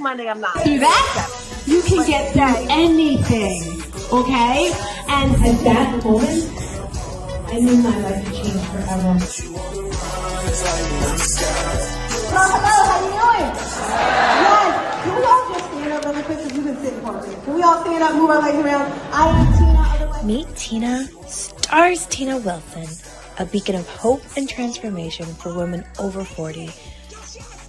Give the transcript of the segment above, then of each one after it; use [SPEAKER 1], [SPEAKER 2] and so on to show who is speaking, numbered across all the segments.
[SPEAKER 1] Monday I'm not.
[SPEAKER 2] Through that, you can get through anything, okay? And at that moment, I knew my life had changed forever.
[SPEAKER 1] Hello, how you doing? Yes. Can we all just stand up really quick because you've been sitting for a minute? Can we all stand up, move our legs around? I am Tina. Otherwise...
[SPEAKER 3] Meet Tina, StarzTina Wilson, a beacon of hope and transformation for women over 40.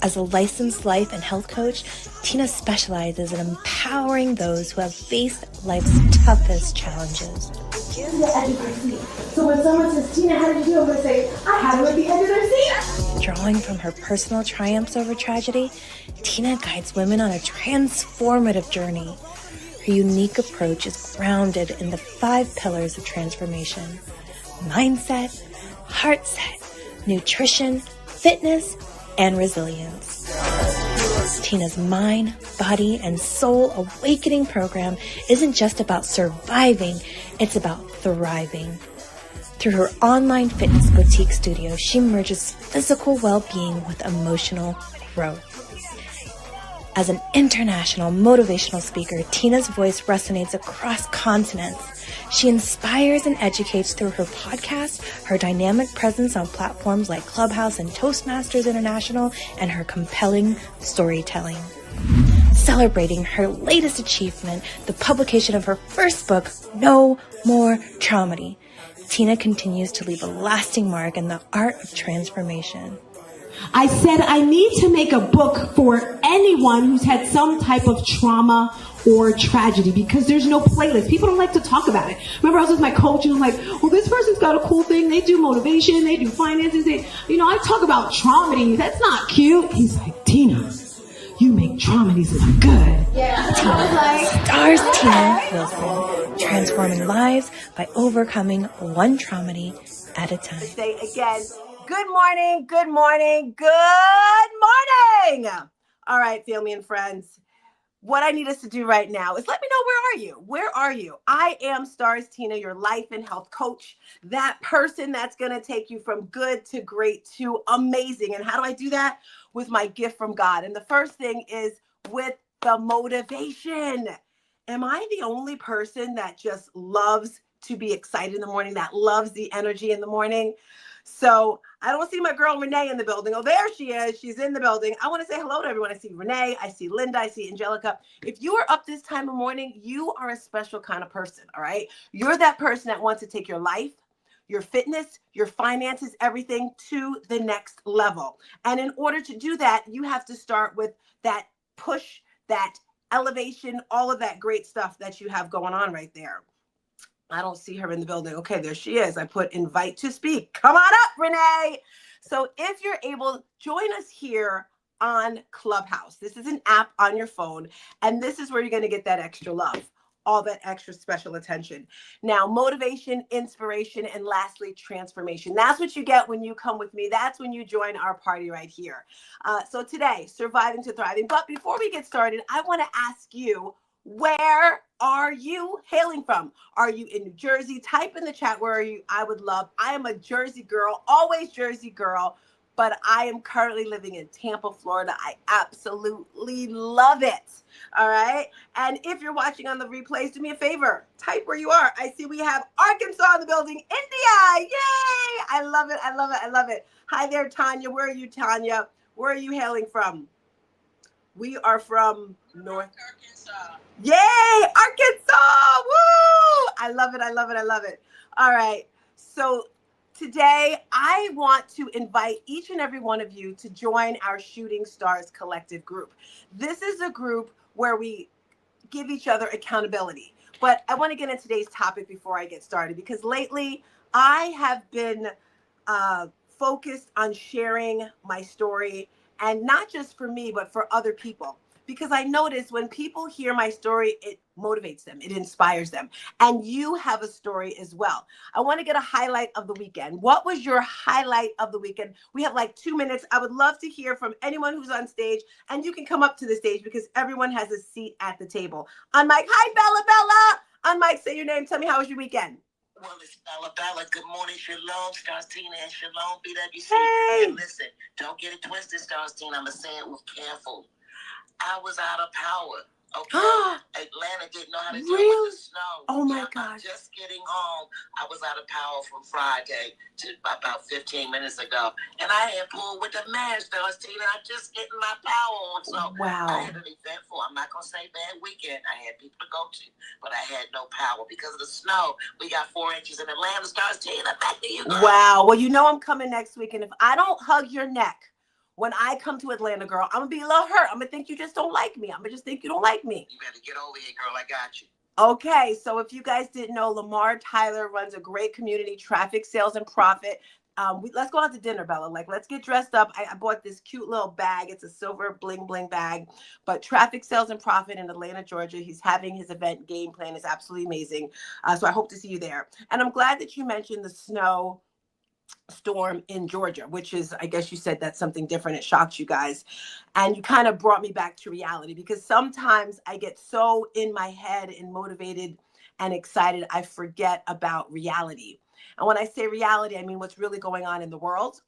[SPEAKER 3] As a licensed life and health coach, Tina specializes in empowering those who have faced life's toughest challenges.
[SPEAKER 1] The edge of their seat. So when someone says, Tina, how did you do? I'm going to say, I had it at the edge of their seat.
[SPEAKER 3] Drawing from her personal triumphs over tragedy, Tina guides women on a transformative journey. Her unique approach is grounded in the 5 pillars of transformation: mindset, heart set, nutrition, fitness, and resilience. Tina's mind, body, and soul awakening program isn't just about surviving, it's about thriving. Through her online fitness boutique studio, she merges physical well-being with emotional growth. As an international motivational speaker, Tina's voice resonates across continents. She inspires and educates through her podcast, her dynamic presence on platforms like Clubhouse and Toastmasters International, and her compelling storytelling. Celebrating her latest achievement, the publication of her first book, No More Traumedy, Tina continues to leave a lasting mark in the art of transformation.
[SPEAKER 2] I said I need to make a book for anyone who's had some type of trauma or tragedy, because there's no playlist. People don't like to talk about it. Remember, I was with my coach and I'm like, well, this person's got a cool thing. They do motivation, they do finances. I talk about traumedy. That's not cute. He's like, Tina, you make traumedies look good.
[SPEAKER 1] Yeah.
[SPEAKER 3] StarzTina Wilson, transforming lives by overcoming one traumedy at a time.
[SPEAKER 1] Say again, good morning, good morning, good morning. All right, family and friends. What I need us to do right now is let me know, where are you? Where are you? I am StarzTina, your life and health coach, that person that's going to take you from good to great to amazing. And how do I do that? With my gift from God. And the first thing is with the motivation. Am I the only person that just loves to be excited in the morning, that loves the energy in the morning? So I don't see my girl Renee in the building. Oh, there she is. She's in the building. I want to say hello to everyone. I see Renee. I see Linda. I see Angelica. If you are up this time of morning, you are a special kind of person. All right. You're that person that wants to take your life, your fitness, your finances, everything to the next level. And in order to do that, you have to start with that push, that elevation, all of that great stuff that you have going on right there. I don't see her in the building. Okay, there she is. I put invite to speak. Come on up, Renee. So if you're able, join us here on Clubhouse. This is an app on your phone, and this is where you're going to get that extra love, all that extra special attention. Now, motivation, inspiration, and lastly, transformation. That's what you get when you come with me. That's when you join our party right here. So today, surviving to thriving. But before we get started, I want to ask you, where are you hailing from? Are you in New Jersey? Type in the chat, where are you? I would love. I am a Jersey girl, always Jersey girl, but I am currently living in Tampa, Florida. I absolutely love it. All right. And if you're watching on the replays, do me a favor. Type where you are. I see we have Arkansas in the building. India. Yay. I love it. I love it. I love it. Hi there, Tanya. Where are you, Tanya? Where are you hailing from? We are from North Arkansas. Yay, Arkansas! Woo! I love it. I love it. I love it. All right. So today, I want to invite each and every one of you to join our Shooting Stars Collective group. This is a group where we give each other accountability. But I want to get into today's topic before I get started, because lately I have been focused on sharing my story, and not just for me, but for other people. Because I notice when people hear my story, it motivates them, it inspires them. And you have a story as well. I want to get a highlight of the weekend. What was your highlight of the weekend? We have like 2 minutes. I would love to hear from anyone who's on stage, and you can come up to the stage because everyone has a seat at the table. On mic, hi, Bella, Bella. On mic, say your name. Tell me, how was your weekend?
[SPEAKER 4] Well, it's Bella. Good morning, Shalom, StarzTina, and Shalom, BWC.
[SPEAKER 1] Hey.
[SPEAKER 4] And listen, don't get it twisted, StarzTina. I'm going to say it with careful. I was out of power. Okay. Atlanta didn't know how to deal with the snow.
[SPEAKER 1] Oh my gosh.
[SPEAKER 4] Just getting home. I was out of power from Friday to about 15 minutes ago. And I had pulled with the man, StarzTina. I just getting my power on. So I had an eventful, I'm not going to say bad weekend. I had people to go to, but I had no power because of the snow. We got 4 inches in Atlanta. StarzTina, back to you, girl.
[SPEAKER 1] Wow. Well, you know I'm coming next week. And if I don't hug your neck when I come to Atlanta, girl, I'm going to be a little hurt. I'm going to think you just don't like me. I'm going to just think you don't like me.
[SPEAKER 4] You better get over here, girl. I got you.
[SPEAKER 1] Okay. So if you guys didn't know, Lamar Tyler runs a great community, Traffic Sales and Profit. Let's go out to dinner, Bella. Like, let's get dressed up. I bought this cute little bag. It's a silver bling bling bag. But Traffic Sales and Profit in Atlanta, Georgia. He's having his event. Game plan is absolutely amazing. So I hope to see you there. And I'm glad that you mentioned the snow storm in Georgia, which is, I guess you said that's something different. It shocked you guys. And you kind of brought me back to reality, because sometimes I get so in my head and motivated and excited, I forget about reality. And when I say reality, I mean what's really going on in the world.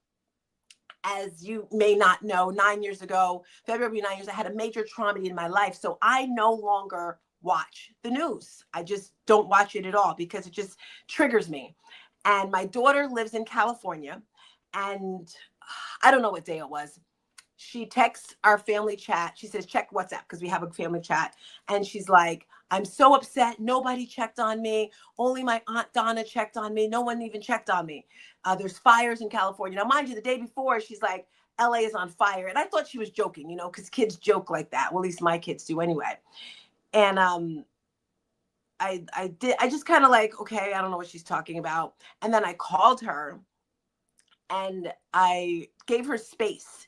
[SPEAKER 1] As you may not know, 9 years ago, February 9 years, I had a major trauma in my life. So I no longer watch the news. I just don't watch it at all because it just triggers me. And my daughter lives in California, and I don't know what day it was. She texts our family chat. She says, check WhatsApp, because we have a family chat. And she's like, I'm so upset. Nobody checked on me. Only my Aunt Donna checked on me. No one even checked on me. There's fires in California. Now, mind you, the day before, she's like, LA is on fire. And I thought she was joking, you know, because kids joke like that. Well, at least my kids do anyway. And I just kind of like, okay, I don't know what she's talking about. And then I called her and I gave her space,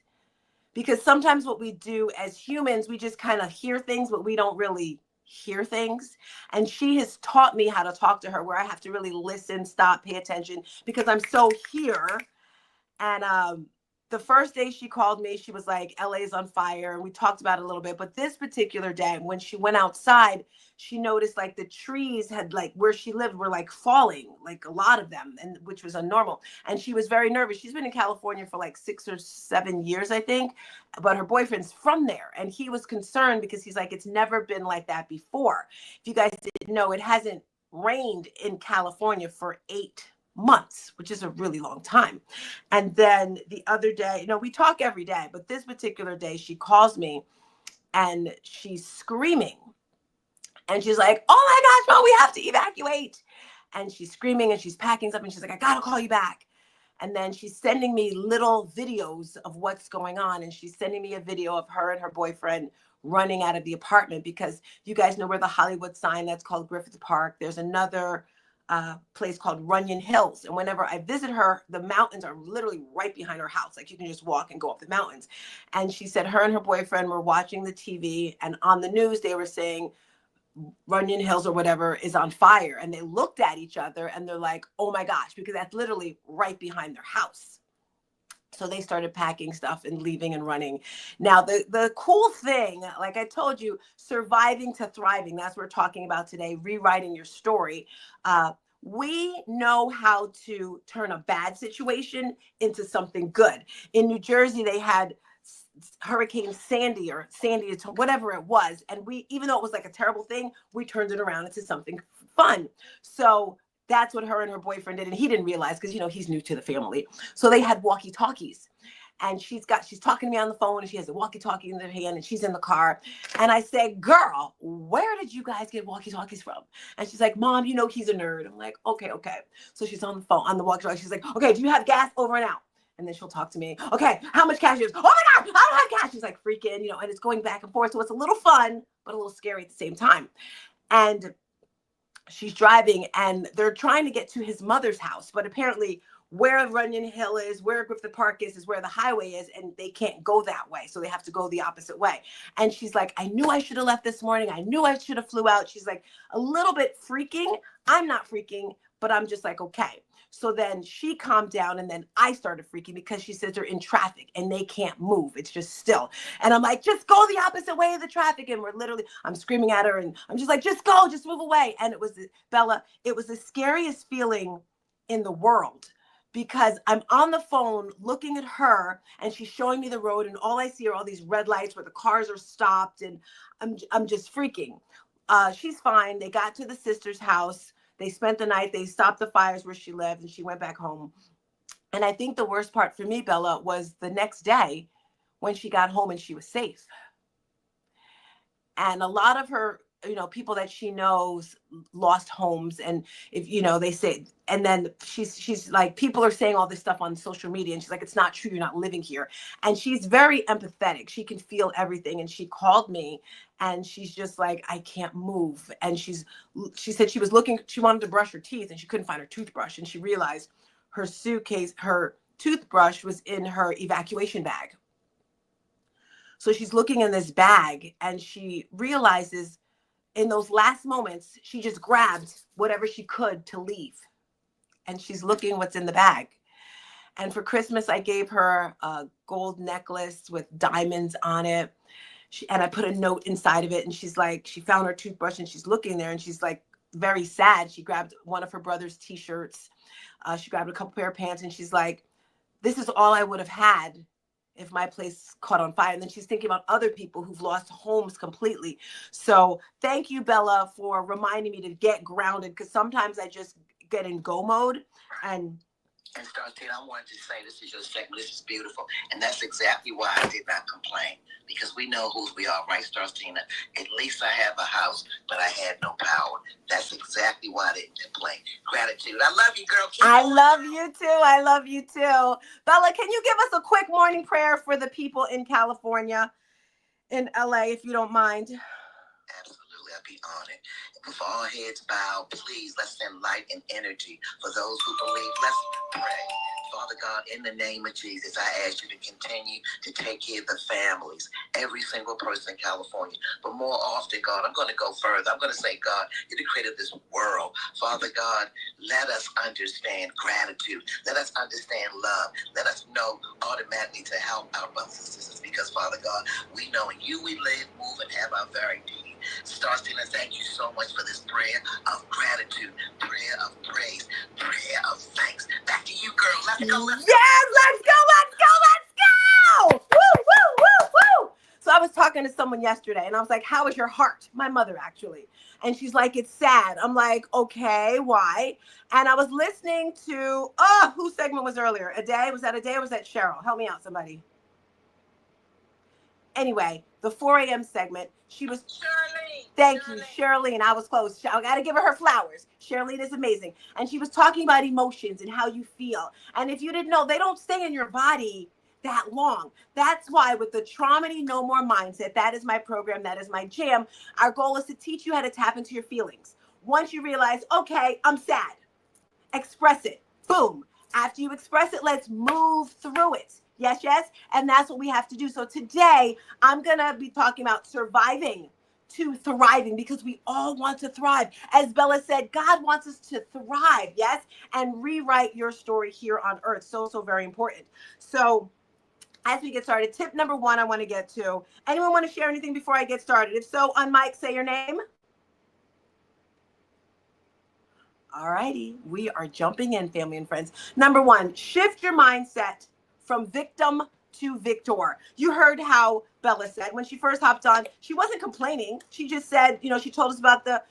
[SPEAKER 1] because sometimes what we do as humans, we just kind of hear things, but we don't really hear things. And she has taught me how to talk to her, where I have to really listen, stop, pay attention, because I'm so here. And the first day she called me, she was like, LA's on fire. And we talked about it a little bit. But this particular day, when she went outside, she noticed like the trees had, like, where she lived were like falling, like a lot of them, and which was unnormal. And she was very nervous. She's been in California for like 6 or 7 years, I think. But her boyfriend's from there. And he was concerned because he's like, it's never been like that before. If you guys didn't know, it hasn't rained in California for 8 months, which is a really long time. And then the other day, you know, we talk every day, but this particular day, she calls me and she's screaming. And she's like, oh my gosh, Mom, we have to evacuate. And she's screaming and she's packing stuff. And she's like, I got to call you back. And then she's sending me little videos of what's going on. And she's sending me a video of her and her boyfriend running out of the apartment, because you guys know where the Hollywood sign that's called Griffith Park. There's another place called Runyon Hills. And whenever I visit her, the mountains are literally right behind her house. Like, you can just walk and go up the mountains. And she said her and her boyfriend were watching the TV, and on the news, they were saying Runyon Hills or whatever is on fire. And they looked at each other and they're like, oh my gosh, because that's literally right behind their house. So they started packing stuff and leaving and running. Now, the cool thing, like I told you, surviving to thriving, that's what we're talking about today, rewriting your story. We know how to turn a bad situation into something good. In New Jersey, they had Hurricane Sandy, or Sandy, whatever it was. And we, even though it was like a terrible thing, we turned it around into something fun. So that's what her and her boyfriend did. And he didn't realize, because, you know, he's new to the family. So they had walkie-talkies. And she's talking to me on the phone, and she has a walkie-talkie in her hand, and she's in the car. And I say, girl, where did you guys get walkie-talkies from? And she's like, Mom, you know, he's a nerd. I'm like, okay. So she's on the phone, on the walkie-talkie. She's like, okay, do you have gas over and out? And then she'll talk to me. Okay, how much cash is? Oh my God, I don't have cash. She's like freaking, you know, and it's going back and forth. So it's a little fun, but a little scary at the same time. And she's driving, and they're trying to get to his mother's house. But apparently where Runyon Hill is, where Griffith Park is where the highway is, and they can't go that way. So they have to go the opposite way. And she's like, I knew I should have left this morning. I knew I should have flew out. She's like a little bit freaking. I'm not freaking, but I'm just like, okay. So then she calmed down, and then I started freaking, because she says they're in traffic and they can't move. It's just still. And I'm like, just go the opposite way of the traffic. And I'm screaming at her, and I'm just like, just go, just move away. And it was, Bella, it was the scariest feeling in the world, because I'm on the phone looking at her and she's showing me the road, and all I see are all these red lights where the cars are stopped, and I'm just freaking. She's fine. They got to the sister's house. They spent the night. They stopped the fires where she lived, and she went back home. And I think the worst part for me, Bella, was the next day when she got home and she was safe. And a lot of her, people that she knows lost homes. And if, they say, and then she's like, people are saying all this stuff on social media, and she's like, it's not true, you're not living here. And she's very empathetic. She can feel everything. And she called me and she's just like, I can't move. And she said she was looking, she wanted to brush her teeth and she couldn't find her toothbrush. And she realized her suitcase, her toothbrush was in her evacuation bag. So she's looking in this bag and she realizes in those last moments, she just grabbed whatever she could to leave. And she's looking what's in the bag. And for Christmas, I gave her a gold necklace with diamonds on it. And I put a note inside of it. And she's like, she found her toothbrush and she's looking there and she's like very sad. She grabbed one of her brother's t-shirts. She grabbed a couple pair of pants and she's like, this is all I would have had if my place caught on fire. And then she's thinking about other people who've lost homes completely. So thank you, Bella, for reminding me to get grounded, because sometimes I just get in go mode. And
[SPEAKER 4] StarzTina, I wanted to say, this is your segment. This is beautiful. And that's exactly why I did not complain, because we know who we are, right, StarzTina? At least I have a house, but I had no power. That's exactly why I didn't complain. Gratitude. I love you, girl.
[SPEAKER 1] I love you too. I love you too. Bella, can you give us a quick morning prayer for the people in California, in LA, if you don't mind?
[SPEAKER 4] Absolutely. I'd be honored. With all heads bowed, please, let's send light and energy for those who believe. Let's pray. Father God, in the name of Jesus, I ask you to continue to take care of the families, every single person in California. But more often, God, I'm going to go further. I'm going to say, God, you're the creator of this world. Father God, let us understand gratitude. Let us understand love. Let us know automatically to help our brothers and sisters, because, Father God, we know in you we live, move, and have our very being. StarzTina, thank you so much for this prayer of gratitude, prayer of praise, prayer of thanks. Back to you, girl. Let's go.
[SPEAKER 1] Yes, let's go. Woo, woo, woo, woo. So I was talking to someone yesterday and I was like, how is your heart? My mother, actually. And she's like, it's sad. I'm like, okay, why? And I was listening to, whose segment was earlier? Aday? Was that Aday or was that Cheryl? Help me out, somebody. Anyway, the 4 a.m. segment, she was...
[SPEAKER 4] Shirley.
[SPEAKER 1] Thank you, Shirley. And I was close. I got to give her flowers. Shirley is amazing. And she was talking about emotions and how you feel. And if you didn't know, they don't stay in your body that long. That's why with the Trauma No More mindset, that is my program, that is my jam. Our goal is to teach you how to tap into your feelings. Once you realize, okay, I'm sad, express it. Boom. After you express it, let's move through it. Yes, yes. And that's what we have to do. So today I'm going to be talking about surviving to thriving, because we all want to thrive. As Bella said, God wants us to thrive, yes, and rewrite your story here on earth. So, so very important. So as we get started, tip number 1 I want to get to. Anyone want to share anything before I get started? If so, on mic, say your name. All righty, we are jumping in, family and friends. Number 1, shift your mindset from victim to victor. You heard how Bella said when she first hopped on, she wasn't complaining. She just said, she told us about the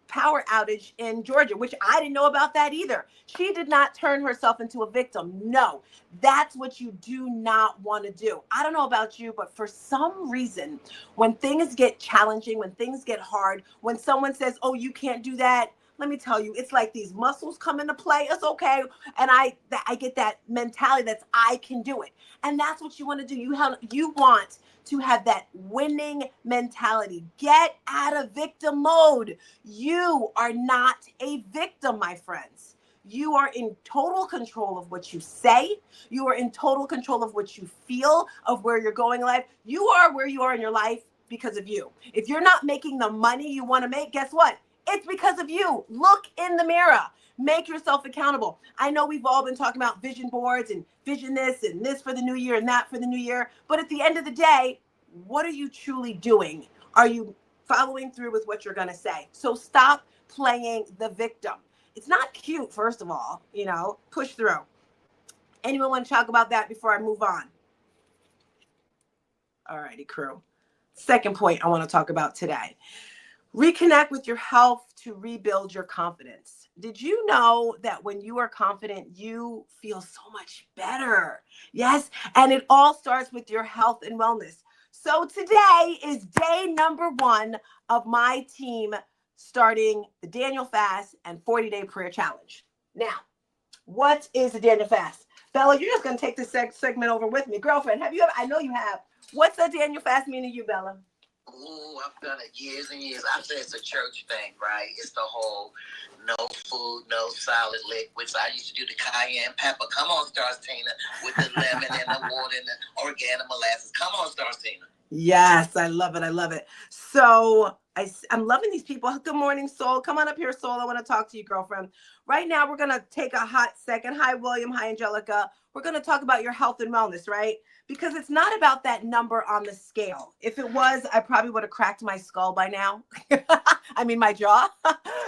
[SPEAKER 1] power outage in Georgia, which I didn't know about that either. She did not turn herself into a victim. No, that's what you do not want to do. I don't know about you, but for some reason, when things get challenging, when things get hard, when someone says, oh, you can't do that, let me tell you, it's like these muscles come into play. It's okay. And I get that mentality that's I can do it. And that's what you want to do. You want to have that winning mentality. Get out of victim mode. You are not a victim, my friends. You are in total control of what you say. You are in total control of what you feel, of where you're going in life. You are where you are in your life because of you. If you're not making the money you want to make, guess what? It's because of you. Look in the mirror. Make yourself accountable. I know we've all been talking about vision boards and vision this and this for the new year and that for the new year. But at the end of the day, what are you truly doing? Are you following through with what you're going to say? So stop playing the victim. It's not cute, first of all, push through. Anyone want to talk about that before I move on? All righty, crew. Second point I want to talk about today. Reconnect with your health to rebuild your confidence. Did you know that when you are confident, you feel so much better? Yes, and it all starts with your health and wellness. So today is day number 1 of my team starting the Daniel Fast and 40-day prayer challenge. Now, what is the Daniel Fast? Bella, you're just going to take this segment over with me. Girlfriend, have you ever, I know you have. What's the Daniel Fast mean to you, Bella?
[SPEAKER 4] Ooh, I've done it years and years. I say it's a church thing, right? It's the whole no food, no solid liquids. I used to do the cayenne pepper. Come on, StarzTina, with the lemon and the water and the organic molasses. Come on, StarzTina.
[SPEAKER 1] Yes, I love it. I love it. So I'm loving these people. Good morning, Soul. Come on up here, Soul. I want to talk to you, girlfriend. Right now, we're going to take a hot second. Hi, William. Hi, Angelica. We're going to talk about your health and wellness, right? Because it's not about that number on the scale. If it was, I probably would have cracked my skull by now. I mean, my jaw.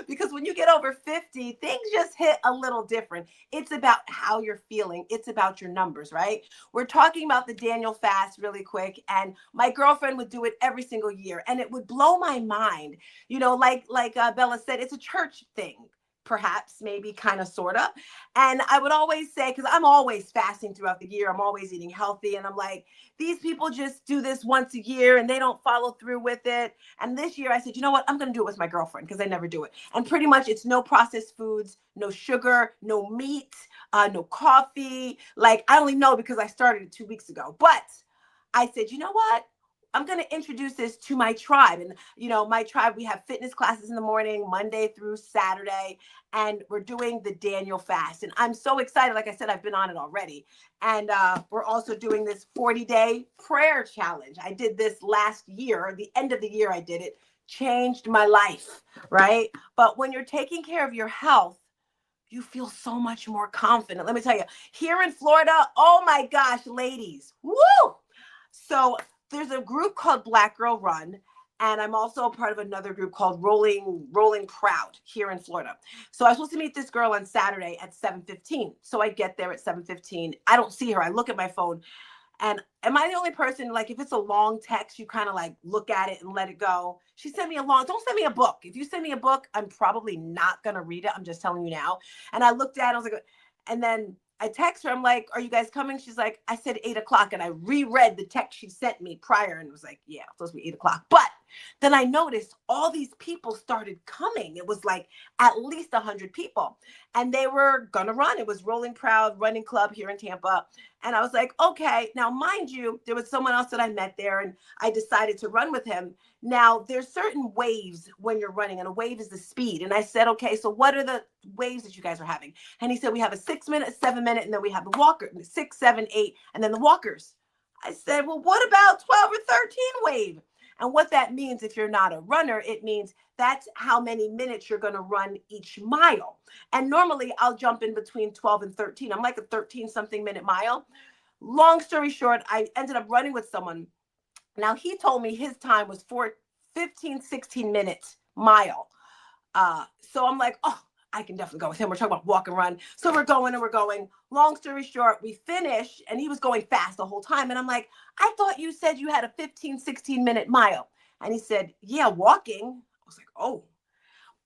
[SPEAKER 1] Because when you get over 50, things just hit a little different. It's about how you're feeling. It's about your numbers, right? We're talking about the Daniel Fast really quick. And my girlfriend would do it every single year. And it would blow my mind. You know, like Bella said, it's a church thing. Perhaps, maybe, kind of, sort of. And I would always say, because I'm always fasting throughout the year, I'm always eating healthy. And I'm like, these people just do this once a year and they don't follow through with it. And this year I said, you know what? I'm going to do it with my girlfriend because I never do it. And pretty much it's no processed foods, no sugar, no meat, no coffee. Like, I only know because I started it 2 weeks ago. But I said, you know what? I'm going to introduce this to my tribe. And, you know, my tribe, we have fitness classes in the morning, Monday through Saturday, and we're doing the Daniel Fast. And I'm so excited. Like I said, I've been on it already. And we're also doing this 40-day prayer challenge. I did this last year, the end of the year I did it, changed my life, right? But when you're taking care of your health, you feel so much more confident. Let me tell you, here in Florida, oh my gosh, ladies, woo! So there's a group called Black Girl Run, and I'm also a part of another group called Rolling Proud here in Florida. So I was supposed to meet this girl on Saturday at 7:15. So I get there at 7:15. I don't see her. I look at my phone, and am I the only person, like, if it's a long text, you kind of like look at it and let it go? She sent me don't send me a book. If you send me a book, I'm probably not going to read it. I'm just telling you now. And I looked at it, I was like, and then I text her. I'm like, are you guys coming? She's like, I said 8 o'clock. And I reread the text she sent me prior and it was like, yeah, it's supposed to be 8 o'clock. But then I noticed all these people started coming. It was like at least 100 people. And they were going to run. It was Rolling Proud Running Club here in Tampa. And I was like, okay. Now, mind you, there was someone else that I met there and I decided to run with him. Now, there's certain waves when you're running, and a wave is the speed. And I said, okay, so what are the waves that you guys are having? And he said, we have a 6 minute, 7 minute, and then we have the walker, 6, 7, 8, and then the walkers. I said, well, what about 12 or 13 wave? And what that means, if you're not a runner, it means that's how many minutes you're going to run each mile. And normally I'll jump in between 12 and 13. I'm like a 13 something minute mile. Long story short, I ended up running with someone. Now, he told me his time was 15, 16 minutes mile. So I'm like, oh, I can definitely go with him. We're talking about walk and run. So we're going and we're going. Long story short, we finished and he was going fast the whole time. And I'm like, I thought you said you had a 15, 16 minute mile. And he said, yeah, walking. I was like, oh.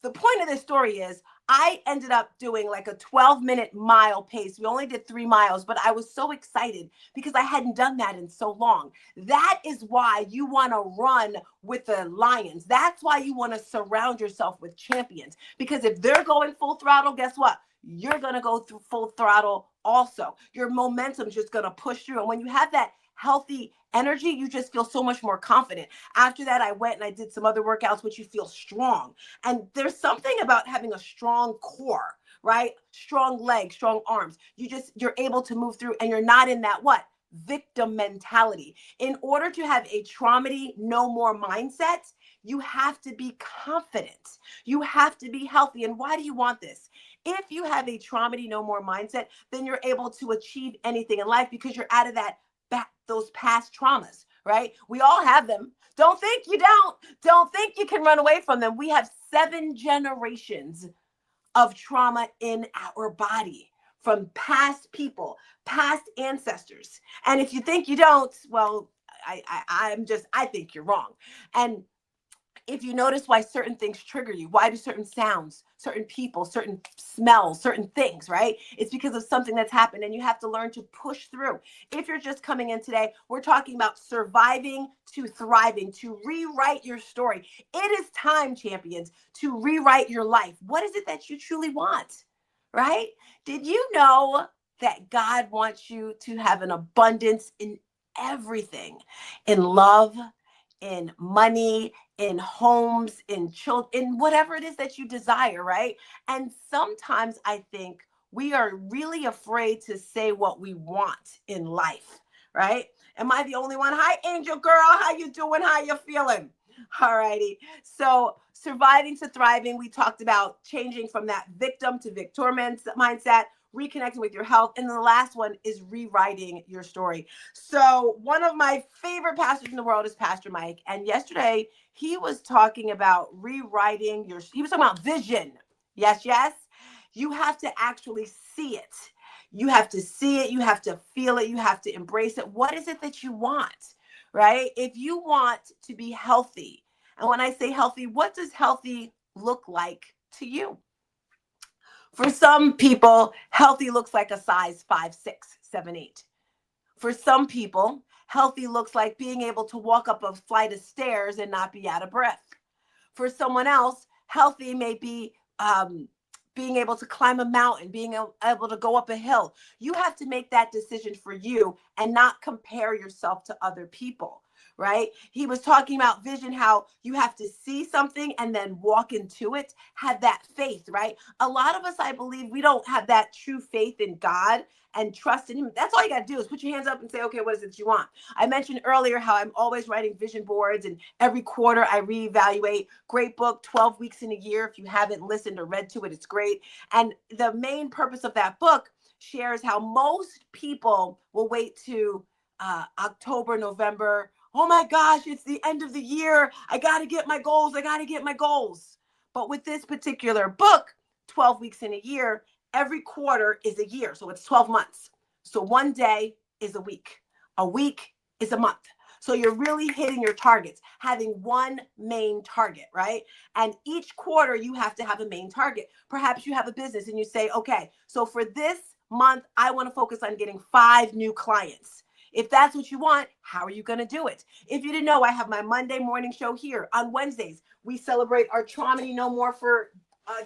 [SPEAKER 1] The point of this story is I ended up doing like a 12-minute mile pace. We only did 3 miles, but I was so excited because I hadn't done that in so long. That is why you want to run with the lions. That's why you want to surround yourself with champions, because if they're going full throttle, guess what? You're going to go through full throttle also. Your momentum is just going to push through. And when you have that healthy energy, you just feel so much more confident. After that, I went and I did some other workouts, which you feel strong. And there's something about having a strong core, right? Strong legs, strong arms. You're able to move through and you're not in that victim mentality. In order to have a trauma no more mindset, you have to be confident. You have to be healthy. And why do you want this? If you have a trauma no more mindset, then you're able to achieve anything in life because you're out of those past traumas, right? We all have them. Don't think you don't. Don't think you can run away from them. We have 7 generations of trauma in our body, from past people, past ancestors. And if you think you don't, well, I think you're wrong. And if you notice why certain things trigger you, why do certain sounds, certain people, certain smells, certain things, right? It's because of something that's happened, and you have to learn to push through. If you're just coming in today, we're talking about surviving to thriving, to rewrite your story. It is time, champions, to rewrite your life. What is it that you truly want, right? Did you know that God wants you to have an abundance in everything, in love, in money, in homes, in children, in whatever it is that you desire, right? And sometimes I think we are really afraid to say what we want in life, right? Am I the only one? Hi, Angel Girl. How you doing? How you feeling? All righty. So surviving to thriving, we talked about changing from that victim to victor mindset, reconnecting with your health. And then the last one is rewriting your story. So one of my favorite pastors in the world is Pastor Mike. And yesterday he was talking about rewriting he was talking about vision. Yes, yes. You have to actually see it. You have to see it. You have to feel it. You have to embrace it. What is it that you want, right? If you want to be healthy, and when I say healthy, what does healthy look like to you? For some people, healthy looks like a size 5, 6, 7, 8. For some people, healthy looks like being able to walk up a flight of stairs and not be out of breath. For someone else, healthy may be being able to climb a mountain, being able to go up a hill. You have to make that decision for you and not compare yourself to other people, right? He was talking about vision, how you have to see something and then walk into it, have that faith, right? A lot of us, I believe, we don't have that true faith in God and trust in him. That's all you got to do is put your hands up and say, okay, what is it that you want? I mentioned earlier how I'm always writing vision boards, and every quarter I reevaluate. Great book, 12 Weeks in a Year. If you haven't listened or read to it, it's great. And the main purpose of that book shares how most people will wait to October, November. Oh my gosh, it's the end of the year. I got to get my goals. I got to get my goals. But with this particular book, 12 Weeks in a Year, every quarter is a year. So it's 12 months. So one day is a week. A week is a month. So you're really hitting your targets, having one main target, right? And each quarter you have to have a main target. Perhaps you have a business and you say, okay, so for this month, I want to focus on getting 5 new clients. If that's what you want, how are you going to do it? If you didn't know, I have my Monday morning show here. On Wednesdays, we celebrate our Traumedy No More for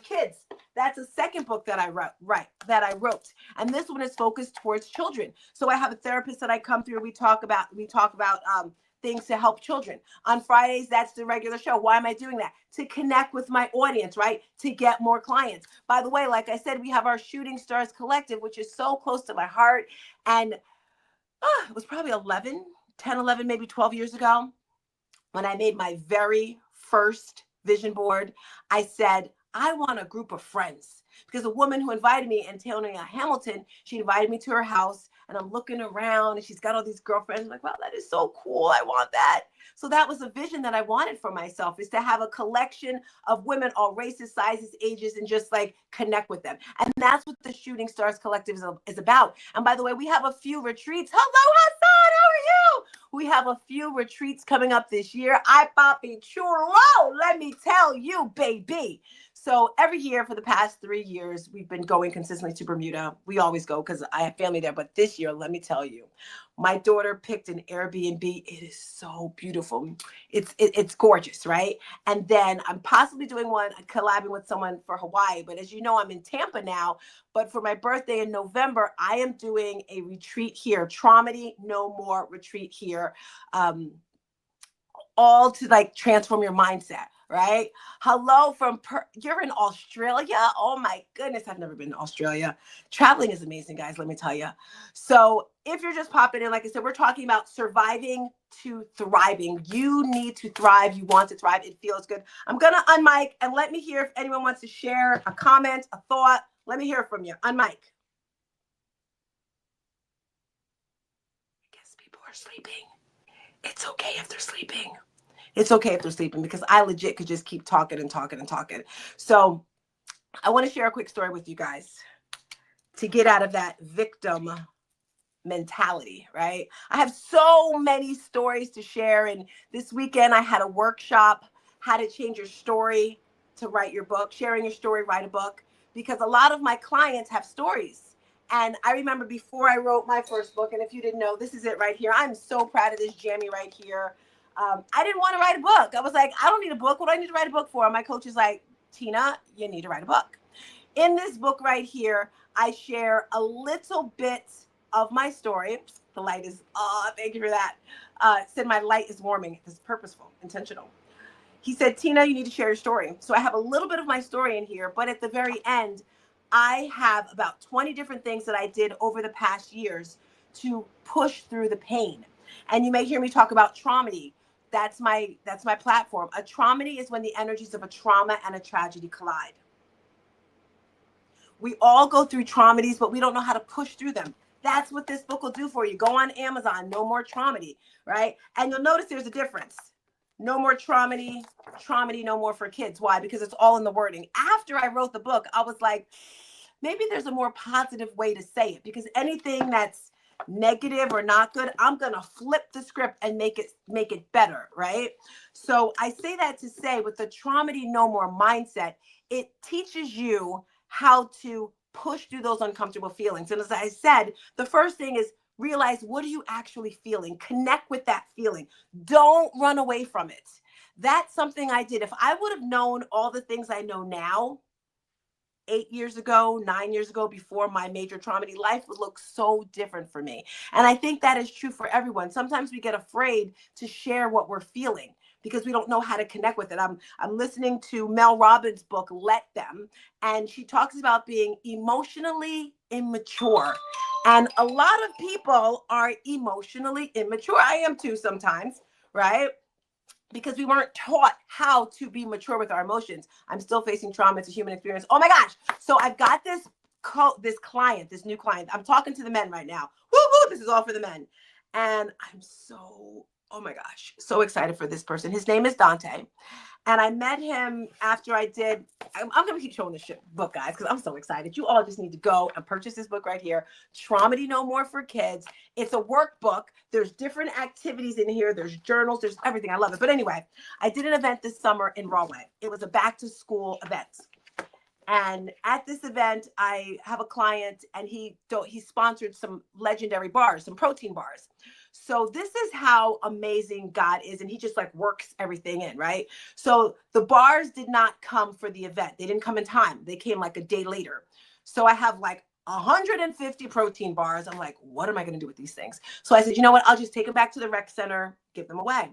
[SPEAKER 1] kids. That's a second book that I wrote. And this one is focused towards children. So I have a therapist that I come through. We talk about things to help children. On Fridays, that's the regular show. Why am I doing that? To connect with my audience, right? To get more clients. By the way, like I said, we have our Shooting Stars Collective, which is so close to my heart. And it was probably 10, 11, maybe 12 years ago when I made my very first vision board. I said, I want a group of friends, because a woman who invited me, Antonia Hamilton, she invited me to her house, and I'm looking around and she's got all these girlfriends. I'm like, wow, that is so cool. I want that. So that was a vision that I wanted for myself, is to have a collection of women, all races, sizes, ages, and just like connect with them. And that's what the Shooting Stars Collective is about. And by the way, we have a few retreats. Hello, Hassan, how are you? We have a few retreats coming up this year. I papi chulo, let me tell you, baby. So every year for the past 3 years, we've been going consistently to Bermuda. We always go because I have family there. But this year, let me tell you, my daughter picked an Airbnb. It is so beautiful. It's gorgeous, right? And then I'm possibly doing one, collabing with someone for Hawaii. But as you know, I'm in Tampa now. But for my birthday in November, I am doing a retreat here, Traumedy No More retreat here, all to like transform your mindset. Right? Hello from you're in Australia. Oh my goodness, I've never been to Australia. Traveling is amazing, guys, let me tell you. So if you're just popping in, like I said, we're talking about surviving to thriving. You need to thrive. You want to thrive. It feels good. I'm gonna unmic and let me hear if anyone wants to share a comment, a thought. Let me hear from you. Unmic. I guess people are sleeping. It's okay if they're sleeping. It's okay if they're sleeping, because I legit could just keep talking and talking and talking. So I want to share a quick story with you guys. to get out of that victim mentality, right? I have so many stories to share. And this weekend I had a workshop, how to change your story to write your book, sharing your story, write a book, because a lot of my clients have stories. And I remember before I wrote my first book, and if you didn't know, this is it right here. I'm so proud of this jammy right here. I didn't want to write a book. I was like, I don't need a book. What do I need to write a book for? And my coach is like, Tina, you need to write a book. In this book right here, I share a little bit of my story. The light is, thank you for that. Said my light is warming. It's purposeful, intentional. He said, Tina, you need to share your story. So I have a little bit of my story in here, but at the very end, I have about 20 different things that I did over the past years to push through the pain. And you may hear me talk about traumedy. That's my platform. A traumedy is when the energies of a trauma and a tragedy collide. We all go through traumedies, but we don't know how to push through them. That's what this book will do for you. Go on Amazon, No More Traumedy, right? And you'll notice there's a difference. No more traumedy, no more for kids. Why? Because it's all in the wording. After I wrote the book, I was like, maybe there's a more positive way to say it, because anything that's negative or not good, I'm going to flip the script and make it better, right? So I say that to say, with the traumedy no more mindset, it teaches you how to push through those uncomfortable feelings. And as I said, the first thing is realize, what are you actually feeling? Connect with that feeling. Don't run away from it. That's something I did. If I would have known all the things I know now, 8 years ago, 9 years ago, before my major traumedy, life would look so different for me. And I think that is true for everyone. Sometimes we get afraid to share what we're feeling because we don't know how to connect with it. I'm listening to Mel Robbins' book, Let Them, and she talks about being emotionally immature. And a lot of people are emotionally immature. I am too sometimes, right? Because we weren't taught how to be mature with our emotions. I'm still facing trauma. It's a human experience. Oh my gosh. So I've got this new client. I'm talking to the men right now. Woo woo. This is all for the men. And I'm so, oh my gosh, so excited for this person. His name is Dante. And I met him after I did, I'm going to keep showing this book, guys, because I'm so excited. You all just need to go and purchase this book right here, Traumedy No More for Kids. It's a workbook. There's different activities in here. There's journals. There's everything. I love it. But anyway, I did an event this summer in Rahway. It was a back to school event. And at this event, I have a client, and he sponsored some legendary bars, some protein bars. So this is how amazing God is. And he just like works everything in, right? So the bars did not come for the event. They didn't come in time. They came like a day later. So I have like 150 protein bars. I'm like, what am I going to do with these things? So I said, you know what? I'll just take them back to the rec center, give them away.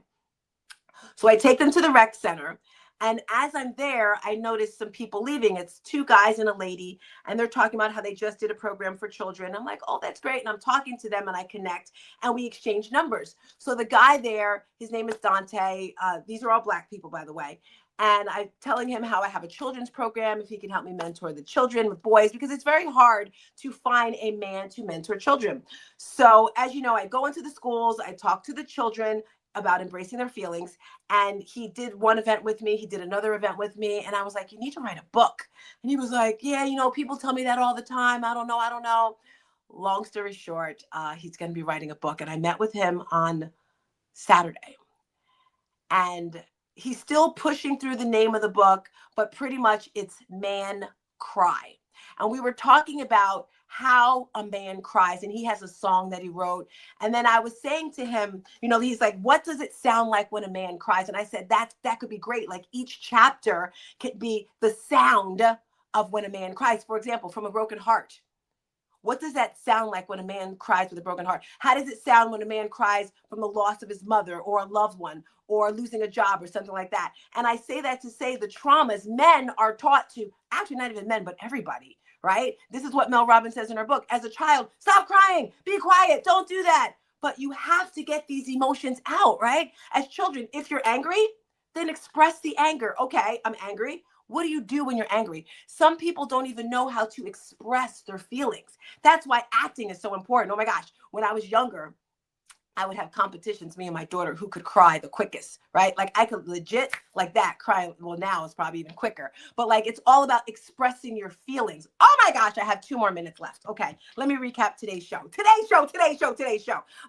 [SPEAKER 1] So I take them to the rec center. And as I'm there, I noticed some people leaving. It's 2 guys and a lady, and they're talking about how they just did a program for children. I'm like, oh, that's great. And I'm talking to them, and I connect, and we exchange numbers. So the guy there, his name is Dante. These are all Black people, by the way. And I'm telling him how I have a children's program, if he can help me mentor the children with boys, because it's very hard to find a man to mentor children. So as you know, I go into the schools, I talk to the children about embracing their feelings. And he did one event with me. He did another event with me. And I was like, you need to write a book. And he was like, yeah, you know, people tell me that all the time. I don't know. Long story short, he's going to be writing a book. And I met with him on Saturday. And he's still pushing through the name of the book, but pretty much it's Man Cry. And we were talking about how a man cries, and he has a song that he wrote. And then I was saying to him, you know, he's like, what does it sound like when a man cries? And I said, that could be great. Like each chapter could be the sound of when a man cries. For example, from a broken heart. What does that sound like when a man cries with a broken heart? How does it sound when a man cries from the loss of his mother or a loved one or losing a job or something like that? And I say that to say the traumas, men are taught to, actually not even men, but everybody, right? This is what Mel Robbins says in her book. As a child, stop crying, be quiet, don't do that. But you have to get these emotions out, right? As children, if you're angry, then express the anger. Okay, I'm angry. What do you do when you're angry? Some people don't even know how to express their feelings. That's why acting is so important. Oh my gosh, when I was younger, I would have competitions, me and my daughter, who could cry the quickest, right? Like I could legit like that cry. Well, now it's probably even quicker, but like, it's all about expressing your feelings. Oh my gosh, I have 2 more minutes left. Okay, let me recap today's show. I'm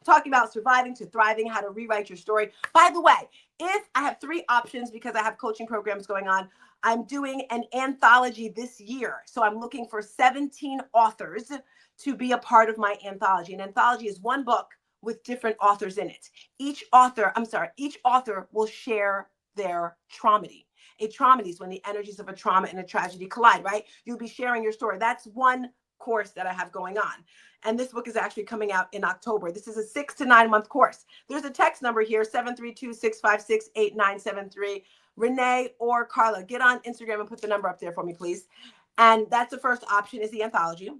[SPEAKER 1] talking about surviving to thriving, how to rewrite your story. By the way, if I have 3 options because I have coaching programs going on, I'm doing an anthology this year. So I'm looking for 17 authors to be a part of my anthology. An anthology is one book with different authors in it. Each author will share their traumedy. A traumedy is when the energies of a trauma and a tragedy collide, right? You'll be sharing your story. That's one course that I have going on. And this book is actually coming out in October. This is a 6 to 9 month course. There's a text number here, 732-656-8973. Renee or Carla, get on Instagram and put the number up there for me, please. And that's the first option, is the anthology.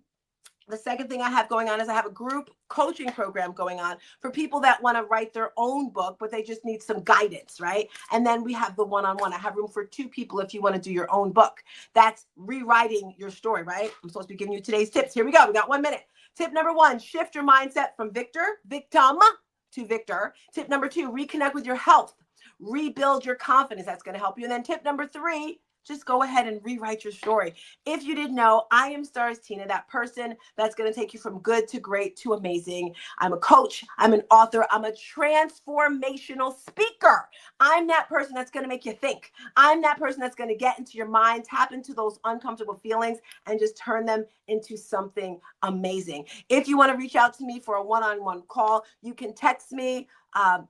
[SPEAKER 1] The second thing I have going on is I have a group coaching program going on for people that want to write their own book, but they just need some guidance, right? And then we have the one-on-one. I have room for 2 people if you want to do your own book. That's rewriting your story, right? I'm supposed to be giving you today's tips. Here we go. We got 1 minute. Tip number 1, shift your mindset from victim to victor. Tip number 2, reconnect with your health. Rebuild your confidence. That's going to help you. And then tip number 3, just go ahead and rewrite your story. If you didn't know, I am StarzTina, that person that's going to take you from good to great to amazing. I'm a coach. I'm an author. I'm a transformational speaker. I'm that person that's going to make you think. I'm that person that's going to get into your mind, tap into those uncomfortable feelings, and just turn them into something amazing. If you want to reach out to me for a one-on-one call, you can text me.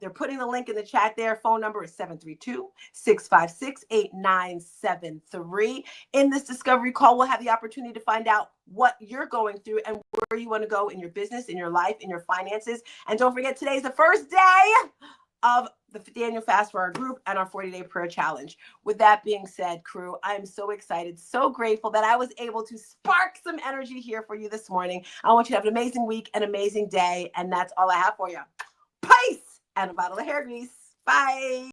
[SPEAKER 1] They're putting the link in the chat there. Phone number is 732-656-8973. In this discovery call, we'll have the opportunity to find out what you're going through and where you want to go in your business, in your life, in your finances. And don't forget, today's the first day of the Daniel Fast for our group and our 40-day prayer challenge. With that being said, crew, I'm so excited, so grateful that I was able to spark some energy here for you this morning. I want you to have an amazing week, an amazing day, and that's all I have for you. Peace! And a bottle of hair grease. Bye.